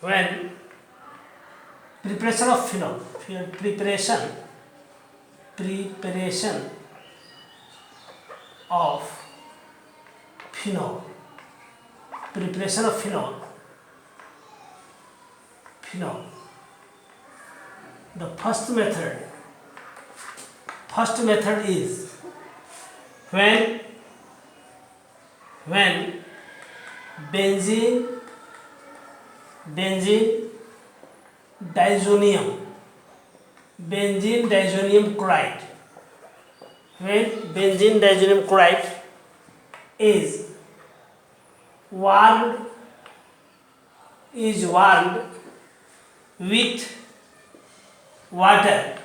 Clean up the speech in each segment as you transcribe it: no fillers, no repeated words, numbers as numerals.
when preparation of phenol, preparation of phenol, the first method is when benzene diazonium chloride, when benzene diazonium chloride is warmed with water,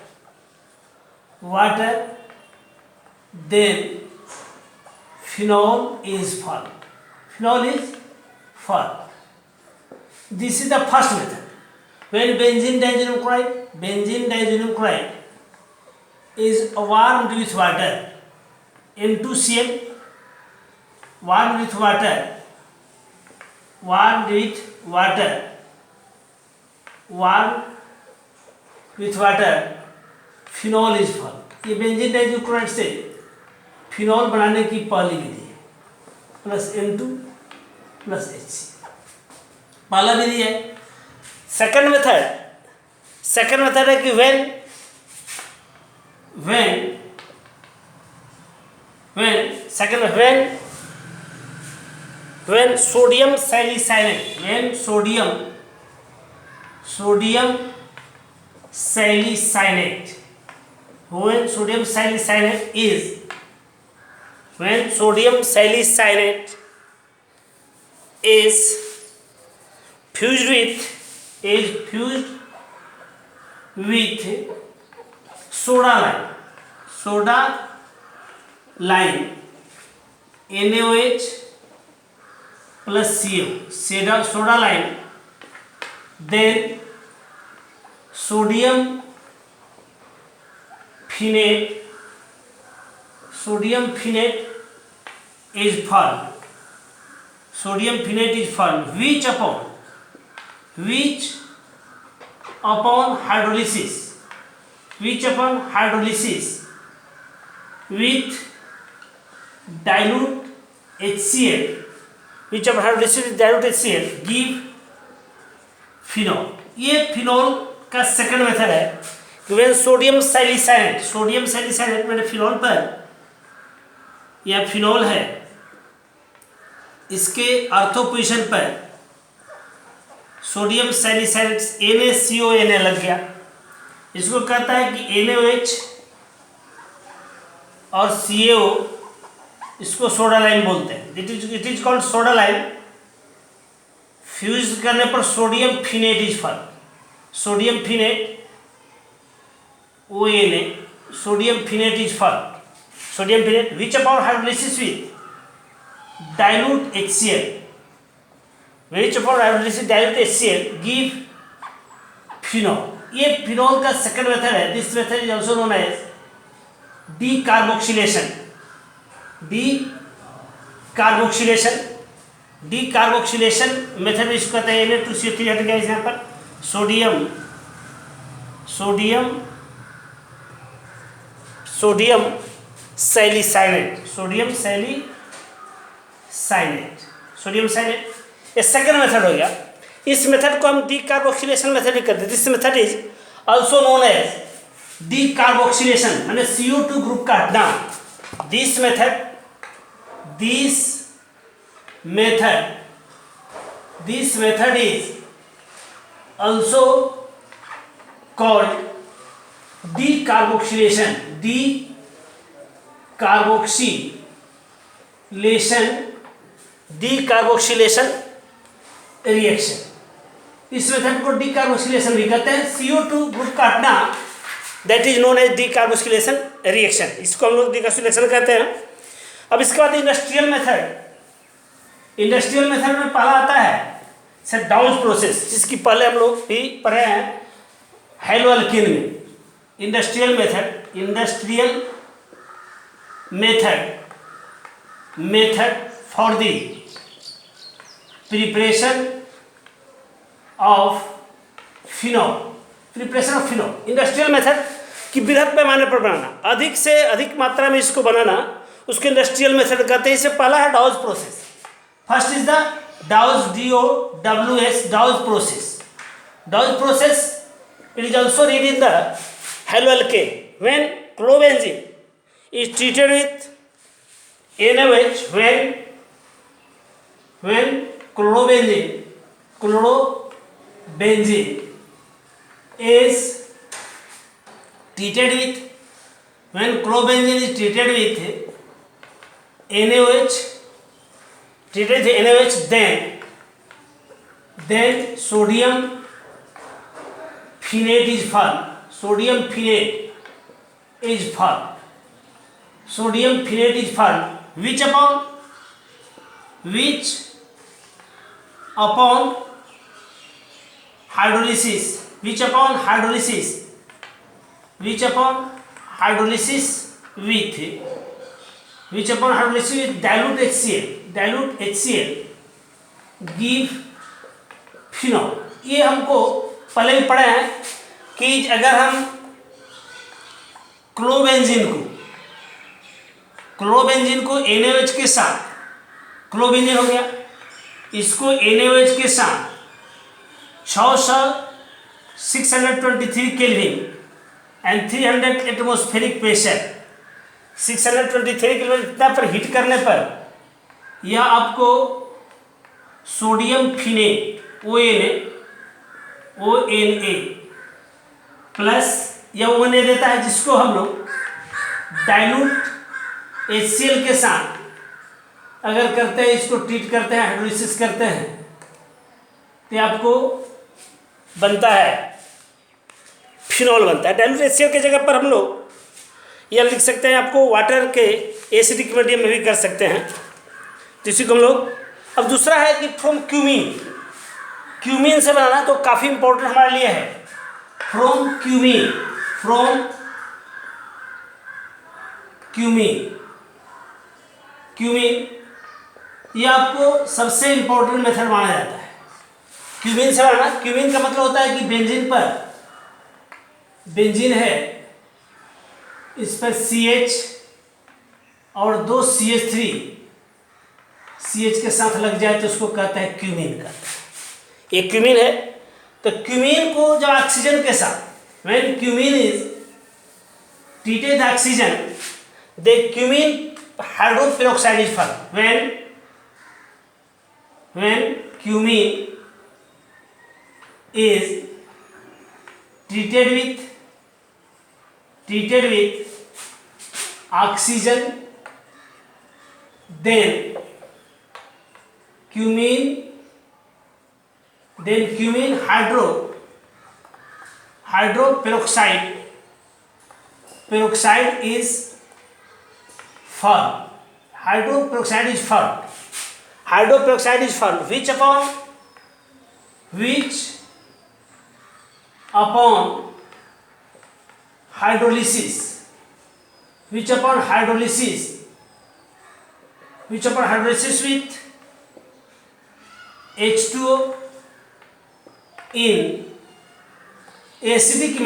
then phenol is formed. This is the first method. When benzene diazonium chloride is warmed with water, N2Cl, warmed with water, phenol is formed. ये benzene डाइज़ोनियम chloride से phenol बनाने की पहली विधि है, plus N2 plus HC, पहला विधि है। Second method है कि when sodium salicylate is fused with soda lime NaOH plus CO, soda lime, then sodium phenate is formed. Which upon hydrolysis with dilute HCl, give phenol. ये phenol का second method है कि when sodium सैलिसाइनेट मैंने phenol पर, यह phenol है, इसके ortho position पर सोडियम सैलिसाइनेट NaCONa लग गया। इसको कहता है कि NaOH और CaO, इसको सोडा लाइम बोलते हैं। It is called soda lime. Fuse करने पर sodium phenate is form. Sodium phenate ONA, sodium phenate is form. Which upon hydrolysis with dilute HCl, give phenol. ये फिनॉल का सेकंड मेथड है। This method is also known as decarboxylation method इसको कहते हैं। Na2CO3 हट गया यहाँ पर, सोडियम सैलिसाइनेट, ये सेकंड मेथड हो गया। इस मेथड को हम डीकार्बोक्सिलेशन मेथड ही करते हैं। This method is also known as decarboxylation, माने CO2 ग्रुप का हटना। This method is also called decarboxylation reaction. इस मेथड को डीकार्बोक्सिलेशन भी कहते हैं। CO2 ग्रुप का हटना, that is known as decarboxylation reaction, इसको हम लोग डीकार्बोक्सिलेशन कहते हैं। अब इसके बाद इंडस्ट्रियल मेथड में पहला आता है डाउन प्रोसेस, जिसकी पहले हम लोग भी पढ़े हैं हेलोअल्कीन में। Industrial method for the preparation of phenol, preparation of phenol, industrial method कि बृहद पैमाने पर बनाना, अधिक से अधिक मात्रा में इसको बनाना, उसको इंडस्ट्रियल मेथड कहते हैं। इससे पहला है douse process. First is the douse, DOWS, douse process. Douse process it is also read in the hello alkane when chlorobenzene is treated with NaOH, when chlorobenzene is treated with, when chlorobenzene is treated with NaOH, then sodium phenate is formed. Sodium phenate is formed, which upon hydrolysis with dilute HCl give phenol। ये हमको पहले भी पढ़े हैं कि अगर हम chlorobenzene को NaOH के साथ, क्लोरोबेंजीन हो गया, इसको NaOH के साथ 623 kelvin and 300 atmospheric pressure, 623 kelvin इतना पर हीट करने पर यह आपको सोडियम फिनेट ONA प्लस यह ONA देता है, जिसको हम लोग डाइल्यूट HCl के साथ अगर करते हैं, इसको ट्रीट करते हैं, हाइड्रोलिसिस करते हैं, तो आपको बनता है फिनॉल बनता है। डाइल्यूट HCl के जगह पर हम लोग यह लिख सकते हैं, आपको वाटर के एसिडिक मीडियम में भी कर सकते हैं, जिसी को हम लोग। अब दूसरा है कि फ्रॉम क्यूमीन से बनाना, तो काफ़ी इंपॉर्टेंट हमारे लिए है। फ्रॉम क्यूमीन ये आपको सबसे इंपॉर्टेंट मेथड माना जाता है क्यूमीन से बनाना। क्यूमीन का मतलब होता है कि बेंजीन है, इस पर CH और 2 CH के साथ लग जाए तो उसको कहते हैं क्यूमीन का। ये क्यूमीन है। तो क्यूमीन को जब ऑक्सीजन के साथ, when cumene is treated oxygen, the cumene hydroperoxide is formed. When cumene is treated with oxygen, then cumin hydroperoxide is formed. Hydroperoxide is formed, which upon hydrolysis with H2O in acidic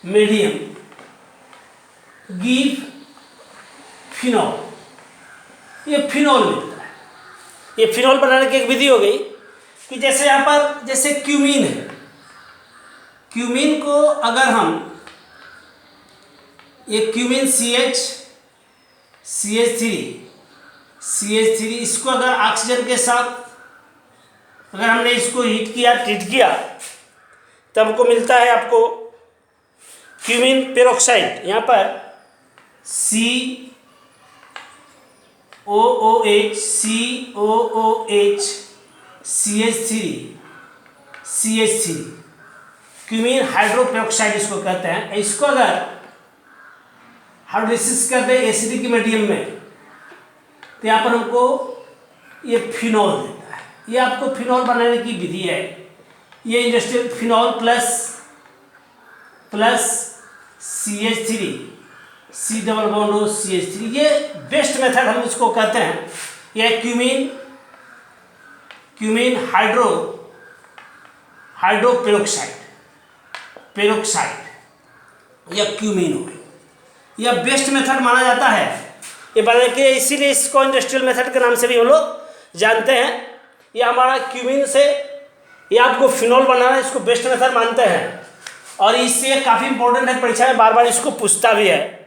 medium give phenol। ये phenol मिलता है। ये phenol बनाने की एक विधि हो गई कि जैसे यहाँ पर जैसे क्यूमीन है, क्यूमीन को अगर हम ये क्यूमीन CH3 इसको अगर ऑक्सीजन के साथ अगर हमने इसको हीट किया, ट्रीट किया, तब हमको मिलता है आपको क्यूमीन पेरोक्साइड। यहाँ पर COOH CH3 क्यूमीन हाइड्रोपेरोक्साइड इसको कहते हैं। इसको अगर हाइड्रोलिसिस करते हैं एसिडिक मीडियम में, तो यहाँ पर हमको ये फिनॉल देता है। ये आपको फिनॉल बनाने की विधि है। ये industrial phenol plus CH3 C double bond O CH3, ये बेस्ट मेथड हम इसको कहते हैं। यह क्यूमीन हाइड्रोपेरोक्साइड, पेरोक्साइड या क्यूमीन हो गई। यह बेस्ट मेथड माना जाता है ये बनाने के, इसीलिए इसको इंडस्ट्रियल मेथड के नाम से भी हम लोग जानते हैं। ये हमारा क्यूमीन से ये आपको फिनॉल बनाना है, इसको बेस्ट मेथड मानते हैं और इससे काफ़ी इंपॉर्टेंट है, परीक्षा में बार बार इसको पूछता भी है।